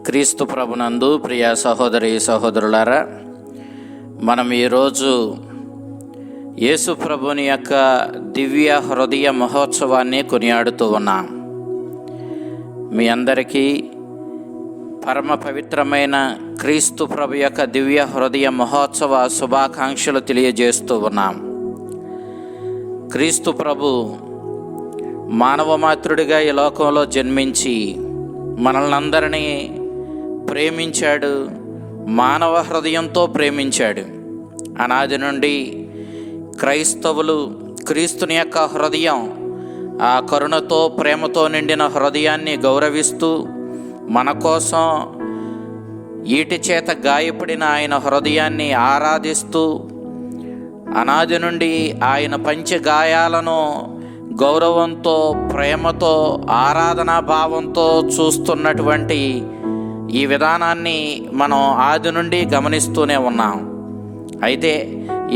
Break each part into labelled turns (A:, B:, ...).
A: క్రీస్తు ప్రభునందు ప్రియ సహోదరి సహోదరులారా, మనం ఈరోజు యేసు ప్రభుని యొక్క దివ్య హృదయ మహోత్సవాన్ని కొనియాడుతూ ఉన్నాం. మీ అందరికీ పరమ పవిత్రమైన క్రీస్తు ప్రభు యొక్క దివ్య హృదయ మహోత్సవ శుభాకాంక్షలు తెలియజేస్తూ ఉన్నాం. క్రీస్తు ప్రభు మానవమాతృడిగా ఈ లోకంలో జన్మించి మనల్ని అందరినీ ప్రేమించాడు, మానవ హృదయంతో ప్రేమించాడు. అనాది నుండి క్రైస్తవులు క్రీస్తుని యొక్క హృదయం, ఆ కరుణతో ప్రేమతో నిండిన హృదయాన్ని గౌరవిస్తూ మన కోసం ఈటి చేత గాయపడిన ఆయన హృదయాన్ని ఆరాధిస్తూ అనాది నుండి ఆయన పంచగాయాలను గౌరవంతో ప్రేమతో ఆరాధనా భావంతో చూస్తున్నటువంటి ఈ విధానాన్ని మనం ఆది నుండి గమనిస్తూనే ఉన్నాం. అయితే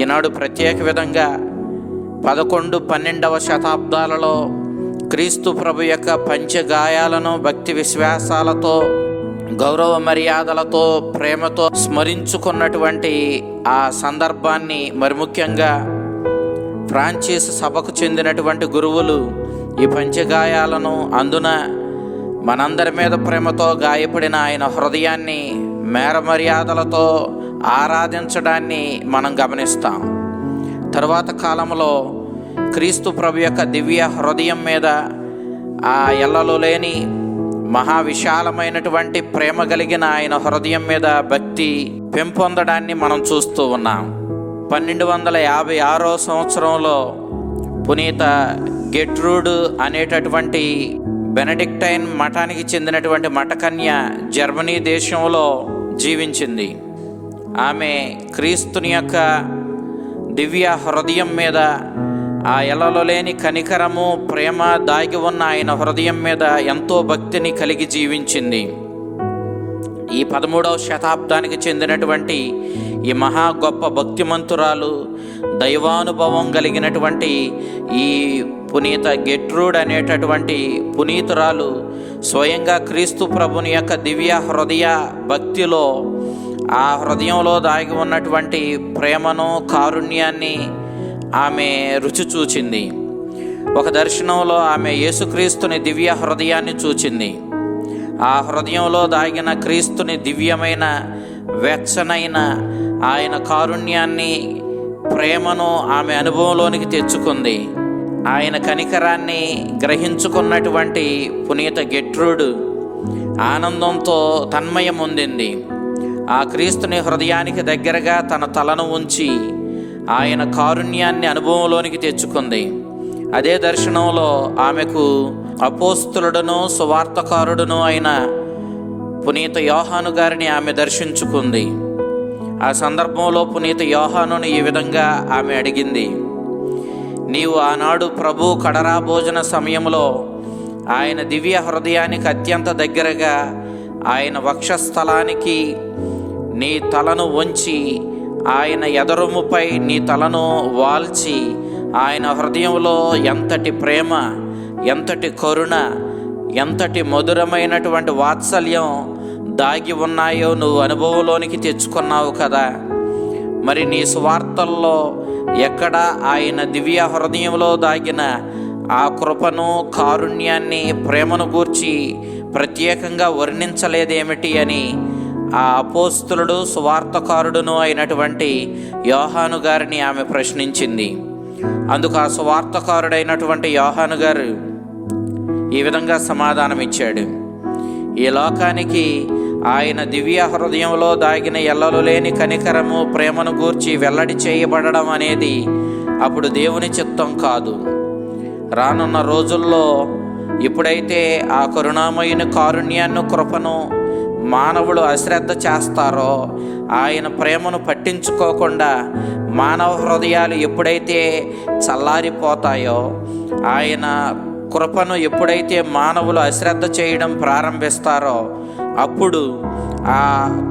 A: ఈనాడు ప్రత్యేక విధంగా 11-12వ శతాబ్దాలలో క్రీస్తు ప్రభు యొక్క పంచగాయాలను భక్తి విశ్వాసాలతో గౌరవ మర్యాదలతో ప్రేమతో స్మరించుకున్నటువంటి ఆ సందర్భాన్ని, మరి ముఖ్యంగా ఫ్రాన్సిస్ సభకు చెందినటువంటి గురువులు ఈ పంచగాయాలను, అందున మనందరి మీద ప్రేమతో గాయపడిన ఆయన హృదయాన్ని మేర మర్యాదలతో ఆరాధించడాన్ని మనం గమనిస్తాం. తరువాత కాలంలో క్రీస్తు ప్రభు యొక్క దివ్య హృదయం మీద ఆ ఎల్లలు లేని మహావిశాలమైనటువంటి ప్రేమ కలిగిన ఆయన హృదయం మీద భక్తి పెంపొందడాన్ని మనం చూస్తూ ఉన్నాం. 1256వ సంవత్సరంలో పునీత గెట్రూడ్ అనేటటువంటి బెనడిక్టైన్ మఠానికి చెందినటువంటి మఠకన్య జర్మనీ దేశంలో జీవించింది. ఆమె క్రీస్తుని యొక్క దివ్య హృదయం మీద, ఆ ఎలలో లేని కనికరము ప్రేమ దాగి ఉన్న ఆయన హృదయం మీద ఎంతో భక్తిని కలిగి జీవించింది. ఈ 13వ శతాబ్దానికి చెందినటువంటి ఈ మహా గొప్ప భక్తిమంతురాలు, దైవానుభవం కలిగినటువంటి ఈ పునీత గెట్రూడ్ అనేటటువంటి పునీతురాలు స్వయంగా క్రీస్తు ప్రభుని యొక్క దివ్య హృదయ భక్తిలో, ఆ హృదయంలో దాగి ఉన్నటువంటి ప్రేమను కారుణ్యాన్ని ఆమె రుచి చూచింది. ఒక దర్శనంలో ఆమె యేసుక్రీస్తుని దివ్య హృదయాన్ని చూచింది. ఆ హృదయంలో దాగిన క్రీస్తుని దివ్యమైన వెచ్చనైన ఆయన కారుణ్యాన్ని, ప్రేమను ఆమె అనుభవంలోనికి తెచ్చుకుంది. ఆయన కనికరాన్ని గ్రహించుకున్నటువంటి పునీత గెట్రూడ్ ఆనందంతో తన్మయం పొందింది. ఆ క్రీస్తుని హృదయానికి దగ్గరగా తన తలను ఉంచి ఆయన కారుణ్యాన్ని అనుభవంలోనికి తెచ్చుకుంది. అదే దర్శనంలో ఆమెకు అపోస్తులుడును సువార్తకారుడును అయిన పునీత యోహాను గారిని ఆమె దర్శించుకుంది. ఆ సందర్భంలో పునీత యోహానును ఈ విధంగా ఆమె అడిగింది: నీవు ఆనాడు ప్రభు కడరా భోజన సమయంలో ఆయన దివ్య హృదయానికి అత్యంత దగ్గరగా ఆయన వక్షస్థలానికి నీ తలను వంచి, ఆయన ఎదరొమ్ముపై నీ తలను వాల్చి, ఆయన హృదయంలో ఎంతటి ప్రేమ, ఎంతటి కరుణ, ఎంతటి మధురమైనటువంటి వాత్సల్యం దాగి ఉన్నాయో నువ్వు అనుభవంలోనికి తెచ్చుకున్నావు కదా. మరి నీ సువార్తల్లో ఎక్కడ ఆయన దివ్య హృదయంలో దాగిన ఆ కృపను, కారుణ్యాన్ని, ప్రేమను గూర్చి ప్రత్యేకంగా వర్ణించలేదేమిటి అని ఆ అపోస్తులుడు సువార్తకారుడును అయినటువంటి యోహాను గారిని ఆమె ప్రశ్నించింది. అందుకు ఆ సువార్తకారుడైనటువంటి యోహాను గారు ఈ విధంగా సమాధానం ఇచ్చాడు: ఈ లోకానికి ఆయన దివ్య హృదయంలో దాగిన ఎల్లలు లేని కనికరము, ప్రేమను గూర్చి వెల్లడి చేయబడడం అనేది అప్పుడు దేవుని చిత్తం కాదు. రానున్న రోజుల్లో ఎప్పుడైతే ఆ కరుణామయుని కారుణ్యాన్ని, కృపను మానవులు అశ్రద్ధ చేస్తారో, ఆయన ప్రేమను పట్టించుకోకుండా మానవ హృదయాలు ఎప్పుడైతే చల్లారిపోతాయో, ఆయన కృపను ఎప్పుడైతే మానవులు అశ్రద్ధ చేయడం ప్రారంభిస్తారో, అప్పుడు ఆ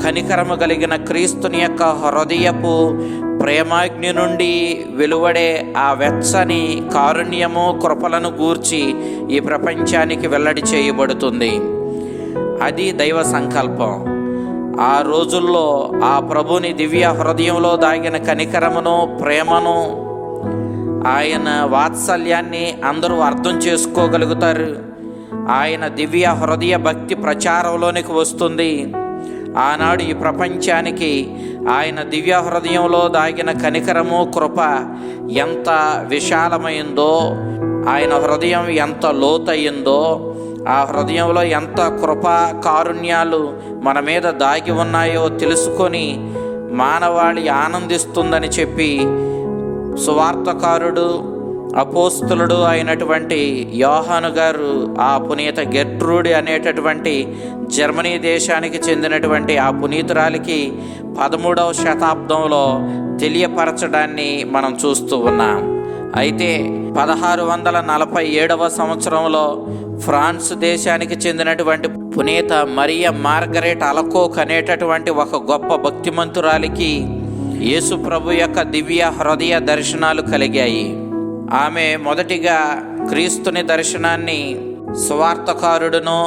A: కనికరము కలిగిన క్రీస్తుని యొక్క హృదయపు ప్రేమాగ్ని నుండి వెలువడే ఆ వెచ్చని కారుణ్యము, కృపలను గూర్చి ఈ ప్రపంచానికి వెల్లడి చేయబడుతుంది. అది దైవ సంకల్పం. ఆ రోజుల్లో ఆ ప్రభుని దివ్య హృదయంలో దాగిన కనికరమును, ప్రేమను, ఆయన వాత్సల్యాన్ని అందరూ అర్థం చేసుకోగలుగుతారు. ఆయన దివ్య హృదయ భక్తి ప్రచారంలోనికి వస్తుంది. ఆనాడు ఈ ప్రపంచానికి ఆయన దివ్య హృదయంలో దాగిన కనికరము, కృప ఎంత విశాలమైందో, ఆయన హృదయం ఎంత లోతయిందో, ఆ హృదయంలో ఎంత కృపా కారుణ్యాలు మన మీద దాగి ఉన్నాయో తెలుసుకొని మానవాళి ఆనందిస్తుందని చెప్పి సువార్తకారుడు, అపోస్తులుడు అయినటువంటి యోహాను గారు ఆ పునీత గెర్ట్రూడి అనేటటువంటి జర్మనీ దేశానికి చెందినటువంటి ఆ పునీతురాలికి 13వ శతాబ్దంలో తెలియపరచడాన్ని మనం చూస్తూ ఉన్నాం. అయితే 1647వ సంవత్సరంలో ఫ్రాన్స్ దేశానికి చెందినటువంటి పునీత మరియ మార్గరెట్ అలకోక్ అనేటటువంటి ఒక గొప్ప భక్తిమంతురాలికి యేసు ప్రభు యొక్క దివ్య హృదయ దర్శనాలు కలిగాయి. ఆమె మొదటిగా క్రీస్తుని దర్శనాన్ని సువార్తకారుడును,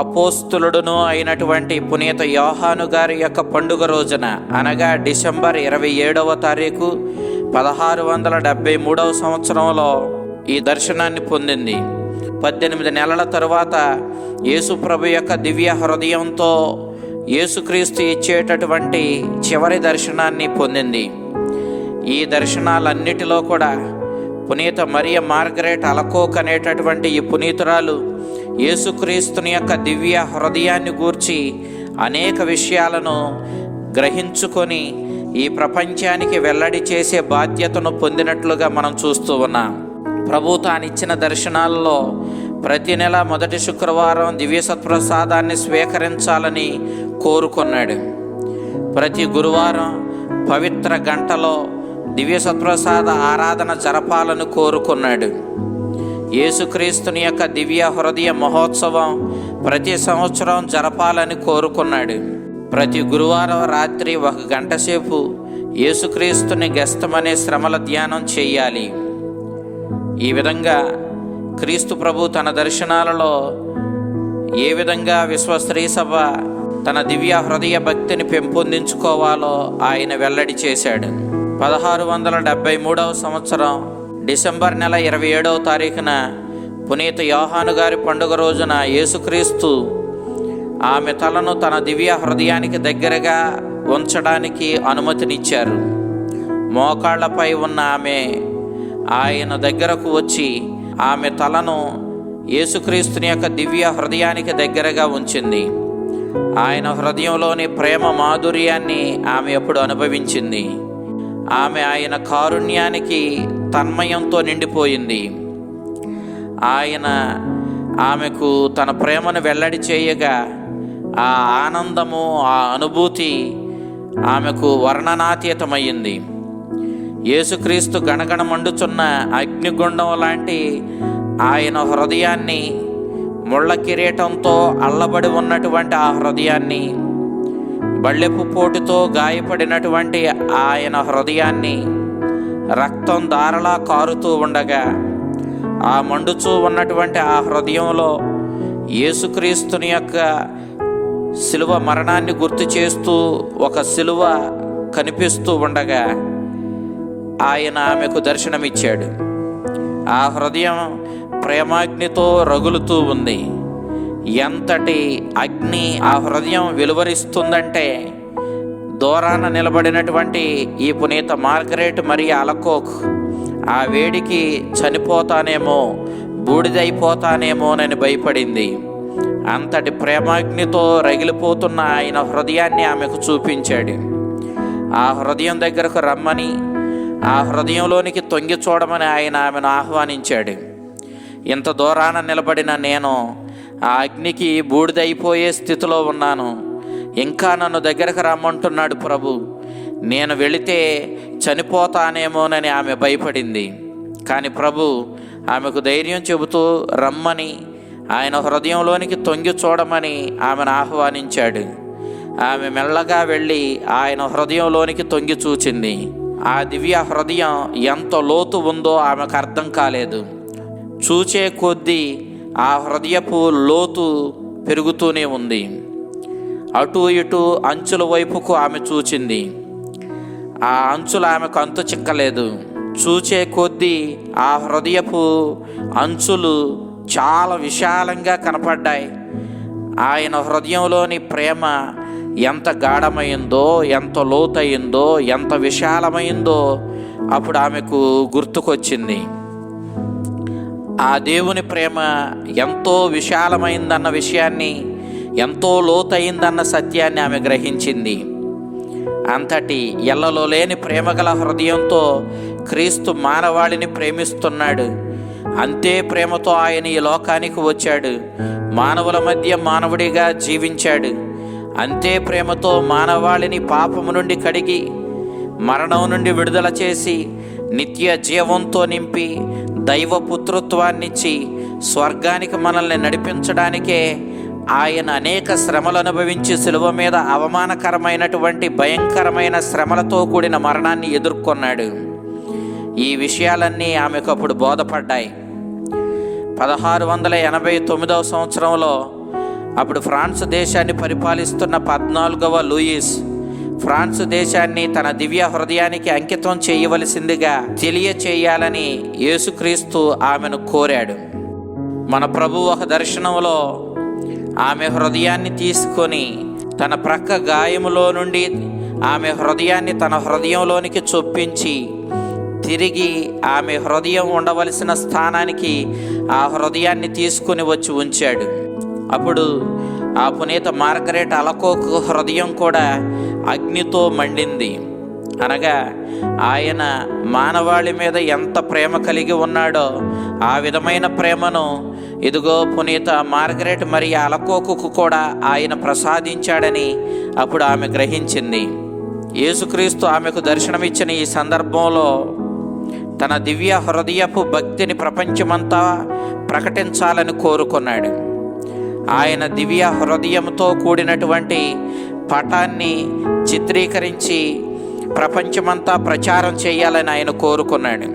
A: అపోస్తులుడును అయినటువంటి పునీత యోహాను గారి యొక్క పండుగ రోజున, అనగా డిసెంబర్ 27వ తారీఖు 1673వ సంవత్సరంలో ఈ దర్శనాన్ని పొందింది. 18 నెలల తరువాత యేసు ప్రభు యొక్క దివ్య హృదయంతో యేసుక్రీస్తు ఇచ్చేటటువంటి చివరి దర్శనాన్ని పొందింది. ఈ దర్శనాలన్నిటిలో కూడా పునీత మరియ మార్గరెట్ అలకోక్ అనేటటువంటి ఈ పునీతురాలు యేసుక్రీస్తుని యొక్క దివ్య హృదయాన్ని గూర్చి అనేక విషయాలను గ్రహించుకొని ఈ ప్రపంచానికి వెల్లడి చేసే బాధ్యతను పొందినట్లుగా మనం చూస్తూ ఉన్నాం. ప్రభు తానిచ్చిన దర్శనాల్లో ప్రతి నెల మొదటి శుక్రవారం దివ్య సత్ప్రసాదాన్ని స్వీకరించాలని కోరుకున్నాడు. ప్రతి గురువారం పవిత్ర గంటలో దివ్య సత్ప్రసాద ఆరాధన జరపాలని కోరుకున్నాడు. యేసుక్రీస్తుని యొక్క దివ్య హృదయ మహోత్సవం ప్రతి సంవత్సరం జరపాలని కోరుకున్నాడు. ప్రతి గురువారం రాత్రి 1 గంట సేపు యేసుక్రీస్తుని గెస్తమనే శ్రమల ధ్యానం చేయాలి. ఈ విధంగా క్రీస్తు ప్రభు తన దర్శనాలలో ఏ విధంగా విశ్వస్త్రీ సభ తన దివ్య హృదయ భక్తిని పెంపొందించుకోవాలో ఆయన వెల్లడి చేశాడు. 1673వ సంవత్సరం డిసెంబర్ నెల 27వ తారీఖున పునీత యోహాను గారి పండుగ రోజున యేసుక్రీస్తు ఆమె తలను తన దివ్య హృదయానికి దగ్గరగా ఉంచడానికి అనుమతినిచ్చారు. మోకాళ్లపై ఉన్న ఆమె ఆయన దగ్గరకు వచ్చి ఆమె తలను యేసుక్రీస్తుని యొక్క దివ్య హృదయానికి దగ్గరగా ఉంచింది. ఆయన హృదయంలోని ప్రేమ మాధుర్యాన్ని ఆమె ఎప్పుడు అనుభవించింది. ఆమె ఆయన కారుణ్యానికి తన్మయంతో నిండిపోయింది. ఆయన ఆమెకు తన ప్రేమను వెల్లడి చేయగా ఆ ఆనందము, ఆ అనుభూతి ఆమెకు వర్ణనాతీతమయ్యింది. యేసుక్రీస్తు గణగణ మండుచున్న అగ్నిగుండం లాంటి ఆయన హృదయాన్ని, ముళ్ళ కిరీటంతో అల్లబడి ఉన్నటువంటి ఆ హృదయాన్ని, బళ్ళెపు పోటుతో గాయపడినటువంటి ఆయన హృదయాన్ని, రక్తం ధారలా కారుతూ ఉండగా ఆ మండుచూ ఉన్నటువంటి ఆ హృదయంలో యేసుక్రీస్తుని యొక్క శిలువ మరణాన్ని గుర్తు చేస్తూ ఒక శిలువ కనిపిస్తూ ఉండగా ఆయన ఆమెకు దర్శనమిచ్చాడు. ఆ హృదయం ప్రేమాగ్నితో రగులుతూ ఉంది. ఎంతటి అగ్ని ఆ హృదయం వెలువరిస్తుందంటే, దూరాన నిలబడినటువంటి ఈ పునీత మార్గరెట్ మరియ అలకోక్ ఆ వేడికి చనిపోతానేమో, బూడిదైపోతానేమోనని భయపడింది. అంతటి ప్రేమాగ్నితో రగిలిపోతున్న ఆయన హృదయాన్ని ఆమెకు చూపించాడు. ఆ హృదయం దగ్గరకు రమ్మని, ఆ హృదయంలోనికి తొంగి చూడమని ఆయన ఆమెను ఆహ్వానించాడు. ఇంత దూరాన నిలబడిన నేను ఆ అగ్నికి బూడిదైపోయే స్థితిలో ఉన్నాను. ఇంకా నన్ను దగ్గరకు రమ్మంటున్నాడు ప్రభు. నేను వెళితే చనిపోతానేమోనని ఆమె భయపడింది. కానీ ప్రభు ఆమెకు ధైర్యం చెబుతూ రమ్మని, ఆయన హృదయంలోనికి తొంగి చూడమని ఆమెను ఆహ్వానించాడు. ఆమె మెల్లగా వెళ్ళి ఆయన హృదయంలోనికి తొంగి చూచింది. ఆ దివ్య హృదయం ఎంత లోతు ఉందో ఆమెకు అర్థం కాలేదు. చూచే కొద్దీ ఆ హృదయపు లోతు పెరుగుతూనే ఉంది. అటు ఇటు అంచుల వైపుకు ఆమె చూచింది. ఆ అంచులు ఆమెకు అంతు చిక్కలేదు. చూచే కొద్దీ ఆ హృదయపు అంచులు చాలా విశాలంగా కనపడ్డాయి. ఆయన హృదయంలోని ప్రేమ ఎంత గాఢమైందో, ఎంత లోతయిందో, ఎంత విశాలమైందో అప్పుడు ఆమెకు గుర్తుకొచ్చింది. ఆ దేవుని ప్రేమ ఎంతో విశాలమైందన్న విషయాన్ని, ఎంతో లోతయిందన్న సత్యాన్ని ఆమె గ్రహించింది. అంతటి ఎల్లలో లేని ప్రేమగల హృదయంతో క్రీస్తు మానవాళిని ప్రేమిస్తున్నాడు. అంతే ప్రేమతో ఆయన ఈ లోకానికి వచ్చాడు. మానవుల మధ్య మానవుడిగా జీవించాడు. అంతే ప్రేమతో మానవాళిని పాపము నుండి కడిగి, మరణం నుండి విడుదల చేసి, నిత్య జీవంతో నింపి, దైవపుత్రత్వాన్నిచ్చి స్వర్గానికి మనల్ని నడిపించడానికే ఆయన అనేక శ్రమలు అనుభవించి శిలువ మీద అవమానకరమైనటువంటి భయంకరమైన శ్రమలతో కూడిన మరణాన్ని ఎదుర్కొన్నాడు. ఈ విషయాలన్నీ ఆమెకు అప్పుడు బోధపడ్డాయి. 1689 సంవత్సరంలో అప్పుడు ఫ్రాన్స్ దేశాన్ని పరిపాలిస్తున్న 14వ లూయిస్ ఫ్రాన్స్ దేశాన్ని తన దివ్య హృదయానికి అంకితం చేయవలసిందిగా తెలియచేయాలని యేసుక్రీస్తు ఆమెను కోరాడు. మన ప్రభు ఒక దర్శనంలో ఆమె హృదయాన్ని తీసుకొని తన ప్రక్క గాయములో నుండి ఆమె హృదయాన్ని తన హృదయంలోనికి చొప్పించి తిరిగి ఆమె హృదయం ఉండవలసిన స్థానానికి ఆ హృదయాన్ని తీసుకుని వచ్చి ఉంచాడు. అప్పుడు ఆ పునీత మార్గరెట్ అలకోక్ హృదయం కూడా అగ్నితో మండింది. అనగా ఆయన మానవాళి మీద ఎంత ప్రేమ కలిగి ఉన్నాడో ఆ విధమైన ప్రేమను ఇదిగో పునీత మార్గరెట్ మరియా అలకోకు కూడా ఆయన ప్రసాదించాడని అప్పుడు ఆమె గ్రహించింది. యేసుక్రీస్తు ఆమెకు దర్శనమిచ్చిన ఈ సందర్భంలో తన దివ్య హృదయపు భక్తిని ప్రపంచమంతా ప్రకటించాలని కోరుకున్నాడు. ఆయన దివ్య హృదయంతో కూడినటువంటి పటాన్ని చిత్రీకరించి ప్రపంచమంతా ప్రచారం చేయాలని ఆయన కోరుకున్నాడు.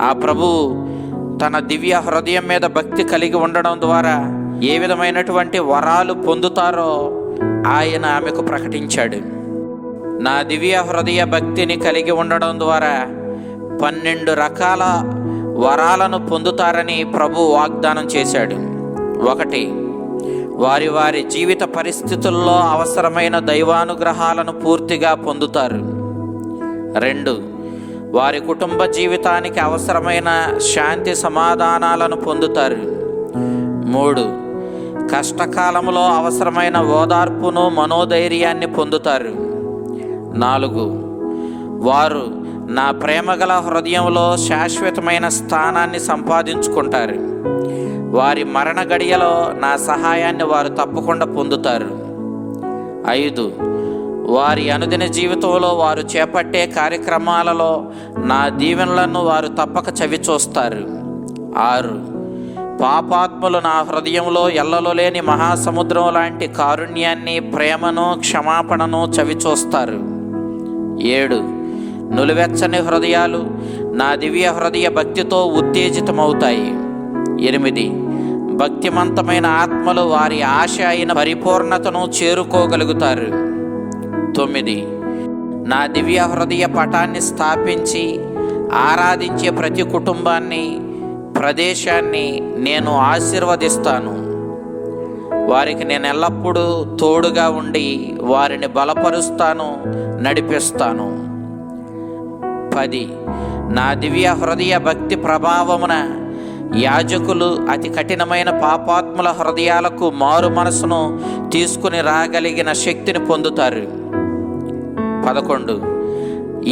A: ఆ ప్రభు తన దివ్య హృదయం మీద భక్తి కలిగి ఉండడం ద్వారా ఏ విధమైనటువంటి వరాలు పొందుతారో ఆయన ఆమెకు ప్రకటించాడు. నా దివ్య హృదయ భక్తిని కలిగి ఉండడం ద్వారా 12 రకాల వరాలను పొందుతారని ప్రభు వాగ్దానం చేశాడు. 1, వారి వారి జీవిత పరిస్థితుల్లో అవసరమైన దైవానుగ్రహాలను పూర్తిగా పొందుతారు. 2, వారి కుటుంబ జీవితానికి అవసరమైన శాంతి సమాధానాలను పొందుతారు. 3, కష్టకాలంలో అవసరమైన ఓదార్పును మనోధైర్యాన్ని పొందుతారు. 4, వారు నా ప్రేమగల హృదయంలో శాశ్వతమైన స్థానాన్ని సంపాదించుకుంటారు. వారి మరణ గడియలో నా సహాయాన్ని వారు తప్పకుండా పొందుతారు. 5, వారి అనుదిన జీవితంలో వారు చేపట్టే కార్యక్రమాలలో నా దీవెనలను వారు తప్పక చవిచూస్తారు. 6, పాపాత్ములు నా హృదయంలో ఎల్లలో లేని మహాసముద్రం లాంటి కారుణ్యాన్ని, ప్రేమను, క్షమాపణను చవిచూస్తారు. 7, నులివెచ్చని హృదయాలు నా దివ్య హృదయ భక్తితో ఉత్తేజితమవుతాయి. 8, భక్తిమంతమైన ఆత్మలు వారి ఆశ అయిన పరిపూర్ణతను చేరుకోగలుగుతారు. 9, నా దివ్య హృదయ పటాన్ని స్థాపించి ఆరాధించే ప్రతి కుటుంబాన్ని, ప్రదేశాన్ని నేను ఆశీర్వదిస్తాను. వారికి నేను ఎల్లప్పుడూ తోడుగా ఉండి వారిని బలపరుస్తాను, నడిపిస్తాను. 10, నా దివ్య హృదయ భక్తి ప్రభావమున యాజకులు అతి కఠినమైన పాపాత్ముల హృదయాలకు మారు మనసును తీసుకుని రాగలిగిన శక్తిని పొందుతారు. 11,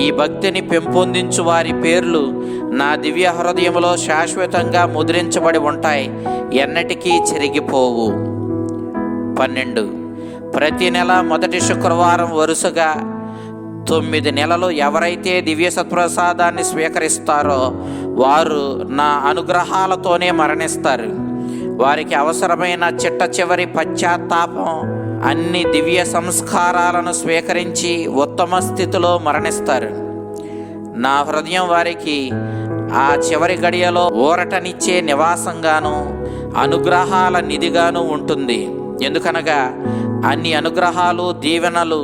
A: ఈ భక్తిని పెంపొందించు వారి పేర్లు నా దివ్య హృదయంలో శాశ్వతంగా ముద్రించబడి ఉంటాయి, ఎన్నటికీ చెరిగిపోవు. 12, ప్రతి నెల మొదటి శుక్రవారం వరుసగా 9 నెలలు ఎవరైతే దివ్య సత్ప్రసాదాన్ని స్వీకరిస్తారో వారు నా అనుగ్రహాలతోనే మరణిస్తారు. వారికి అవసరమైన చిట్ట చివరి పశ్చాత్తాపం, అన్ని దివ్య సంస్కారాలను స్వీకరించి ఉత్తమ స్థితిలో మరణిస్తారు. నా హృదయం వారికి ఆ చివరి గడియలో ఊరటనిచ్చే నివాసంగాను, అనుగ్రహాల నిధిగాను ఉంటుంది. ఎందుకనగా అన్ని అనుగ్రహాలు, దీవెనలు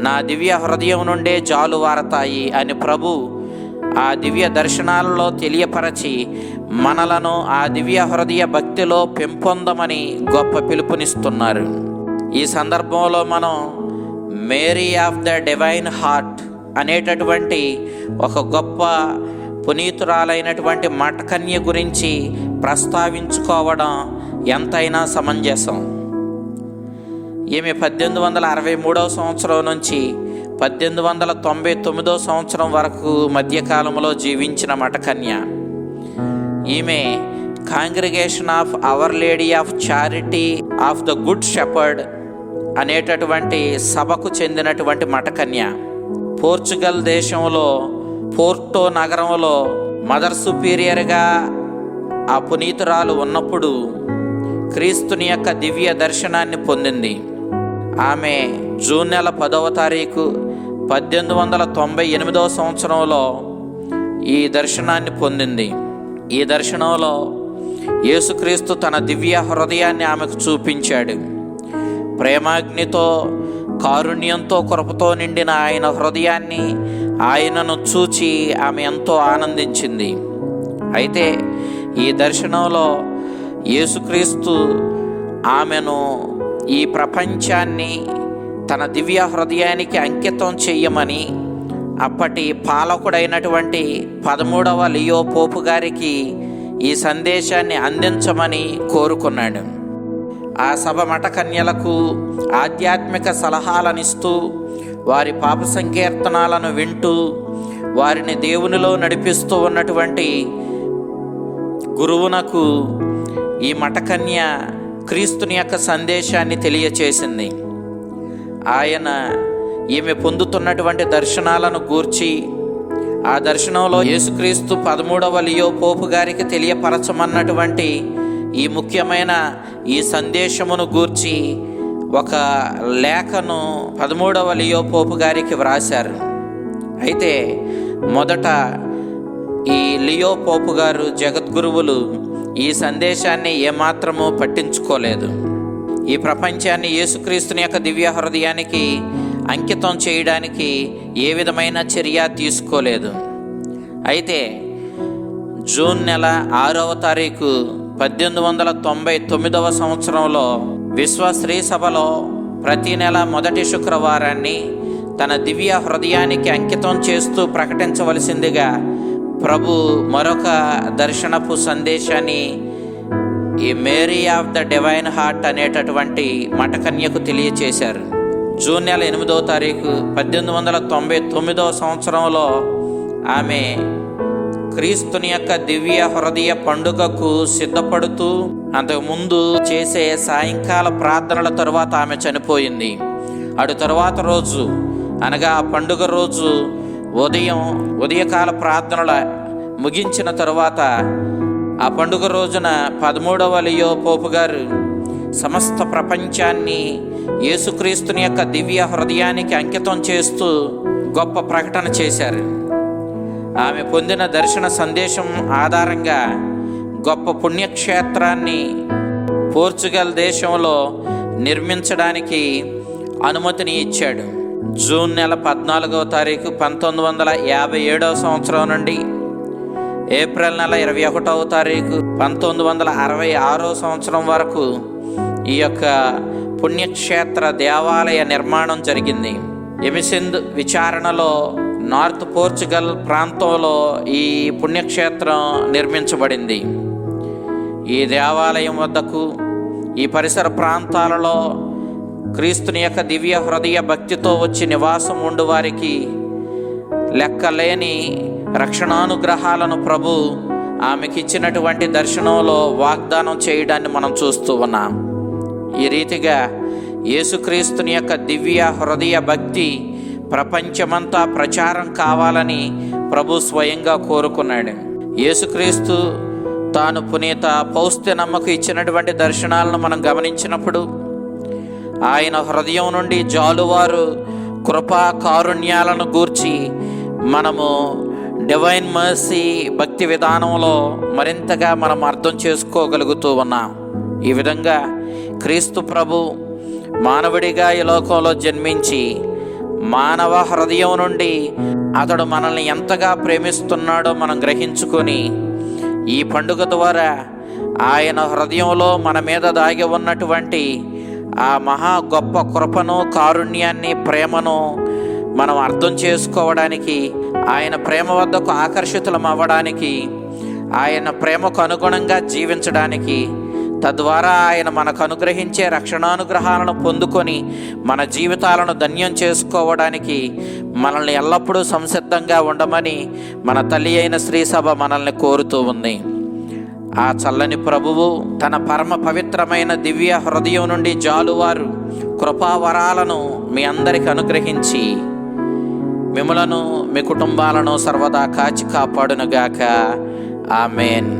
A: నా దివ్య హృదయం నుండే జాలువారతాయి అని ప్రభు ఆ దివ్య దర్శనాలలో తెలియపరచి మనలను ఆ దివ్య హృదయ భక్తిలో పెంపొందమని గొప్ప పిలుపునిస్తున్నారు. ఈ సందర్భంలో మనం Mary of the Divine Heart అనేటటువంటి ఒక గొప్ప పునీతురాలైనటువంటి మఠకన్య గురించి ప్రస్తావించుకోవడం ఎంతైనా సమంజసం. ఈమె 1863 సంవత్సరం నుంచి 1899 సంవత్సరం వరకు మధ్యకాలంలో జీవించిన మఠకన్య. ఈమె congregation of our lady of charity of the good shepherd అనేటటువంటి సభకు చెందినటువంటి మఠకన్య. పోర్చుగల్ దేశంలో పోర్టో నగరంలో మదర్ సుపీరియర్గా ఆ పునీతురాలు ఉన్నప్పుడు క్రీస్తుని యొక్క దివ్య దర్శనాన్ని పొందింది. ఆమె జూన్ నెల 10వ తారీఖు 1898 సంవత్సరంలో ఈ దర్శనాన్ని పొందింది. ఈ దర్శనంలో యేసుక్రీస్తు తన దివ్య హృదయాన్ని ఆమెకు చూపించాడు. ప్రేమాగ్నితో, కారుణ్యంతో, కృపతో నిండిన ఆయన హృదయాన్ని, ఆయనను చూచి ఆమె ఎంతో ఆనందించింది. అయితే ఈ దర్శనంలో యేసుక్రీస్తు ఆమెను ఈ ప్రపంచాన్ని తన దివ్య హృదయానికి అంకితం చెయ్యమని అప్పటి పాలకుడైనటువంటి 13వ లియో పోపు గారికి ఈ సందేశాన్ని అందించమని కోరుకున్నాడు. ఆ సభ మఠకన్యలకు ఆధ్యాత్మిక సలహాలనిస్తూ, వారి పాప సంకీర్తనాలను వింటూ, వారిని దేవునిలో నడిపిస్తూ ఉన్నటువంటి గురువునకు ఈ మఠకన్య క్రీస్తుని యొక్క సందేశాన్ని తెలియచేసింది. ఆయన ఈమె పొందుతున్నటువంటి దర్శనాలను గూర్చి, ఆ దర్శనంలో యేసుక్రీస్తు 13వ లియో పోపు గారికి తెలియపరచమన్నటువంటి ఈ ముఖ్యమైన ఈ సందేశమును గూర్చి ఒక లేఖను 13వ లియో పోపు గారికి వ్రాశారు. అయితే మొదట ఈ లియో పోపు గారు, జగద్గురువులు ఈ సందేశాన్ని ఏమాత్రము పట్టించుకోలేదు. ఈ ప్రపంచాన్ని యేసుక్రీస్తుని యొక్క దివ్య హృదయానికి అంకితం చేయడానికి ఏ విధమైన చర్య తీసుకోలేదు. అయితే జూన్ నెల 6వ తారీఖు 1899 సంవత్సరంలో విశ్వ స్త్రీ సభలో ప్రతి నెల మొదటి శుక్రవారాన్ని తన దివ్య హృదయానికి అంకితం చేస్తూ ప్రకటించవలసిందిగా ప్రభు మరొక దర్శనపు సందేశాన్ని ఈ Mary of the Divine Heart అనేటటువంటి మఠకన్యకు తెలియచేశారు. జూన్ నెల 8వ తారీఖు 1899 సంవత్సరంలో ఆమె క్రీస్తుని యొక్క దివ్య హృదయ పండుగకు సిద్ధపడుతూ అంతకుముందు చేసే సాయంకాల ప్రార్థనల తరువాత ఆమె చనిపోయింది. అటు తరువాత రోజు అనగా ఆ పండుగ రోజు ఉదయకాల ప్రార్థనల ముగించిన తరువాత ఆ పండుగ రోజున 13వ లియో పోపు గారు సమస్త ప్రపంచాన్ని యేసుక్రీస్తుని యొక్క దివ్య హృదయానికి అంకితం చేస్తూ గొప్ప ప్రకటన చేశారు. ఆమె పొందిన దర్శన సందేశం ఆధారంగా గొప్ప పుణ్యక్షేత్రాన్ని పోర్చుగల్ దేశంలో నిర్మించడానికి అనుమతిని ఇచ్చాడు. జూన్ నెల 14వ తారీఖు 1957 సంవత్సరం నుండి ఏప్రిల్ నెల 21వ తారీఖు 1966 సంవత్సరం వరకు ఈ యొక్క పుణ్యక్షేత్ర దేవాలయ నిర్మాణం జరిగింది. ఎమిసింద్ విచారణలో నార్త్ పోర్చుగల్ ప్రాంతంలో ఈ పుణ్యక్షేత్రం నిర్మించబడింది. ఈ దేవాలయం వద్దకు ఈ పరిసర ప్రాంతాలలో క్రీస్తుని యొక్క దివ్య హృదయ భక్తితో వచ్చి నివాసం ఉండు వారికి లెక్కలేని రక్షణానుగ్రహాలను ప్రభు ఆమెకిచ్చినటువంటి దర్శనంలో వాగ్దానం చేయడాన్ని మనం చూస్తూ ఉన్నాం. ఈ రీతిగా యేసుక్రీస్తుని యొక్క దివ్య హృదయ భక్తి ప్రపంచమంతా ప్రచారం కావాలని ప్రభు స్వయంగా కోరుకున్నాడు. యేసుక్రీస్తు తాను పునీత పౌస్తెనమ్మకు ఇచ్చినటువంటి దర్శనాలను మనం గమనించినప్పుడు ఆయన హృదయం నుండి జాలువారు కృపా కారుణ్యాలను గూర్చి మనము డివైన్ మర్సీ భక్తి విధానంలో మరింతగా మనం అర్థం చేసుకోగలుగుతూ ఉన్నాం. ఈ విధంగా క్రీస్తు ప్రభు మానవుడిగా ఈ లోకంలో జన్మించి మానవ హృదయం నుండి అతడు మనల్ని ఎంతగా ప్రేమిస్తున్నాడో మనం గ్రహించుకొని ఈ పండుగ ద్వారా ఆయన హృదయంలో మన మీద దాగి ఉన్నటువంటి ఆ మహా గొప్ప కృపను, కారుణ్యాన్ని, ప్రేమను మనం అర్థం చేసుకోవడానికి, ఆయన ప్రేమ వద్దకు ఆకర్షితులం అవ్వడానికి, ఆయన ప్రేమకు అనుగుణంగా జీవించడానికి, తద్వారా ఆయన మనకు అనుగ్రహించే రక్షణానుగ్రహాలను పొందుకొని మన జీవితాలను ధన్యం చేసుకోవడానికి మనల్ని ఎల్లప్పుడూ సంసిద్ధంగా ఉండమని మన తల్లి అయిన శ్రీ సభ మనల్ని కోరుతూ ఉంది. ఆ చల్లని ప్రభువు తన పరమ పవిత్రమైన దివ్య హృదయం నుండి జాలువారు కృపావరాలను మీ అందరికి అనుగ్రహించి మిమ్ములను, మీ కుటుంబాలను సర్వదా కాచి కాపాడునుగాక. ఆమేన్.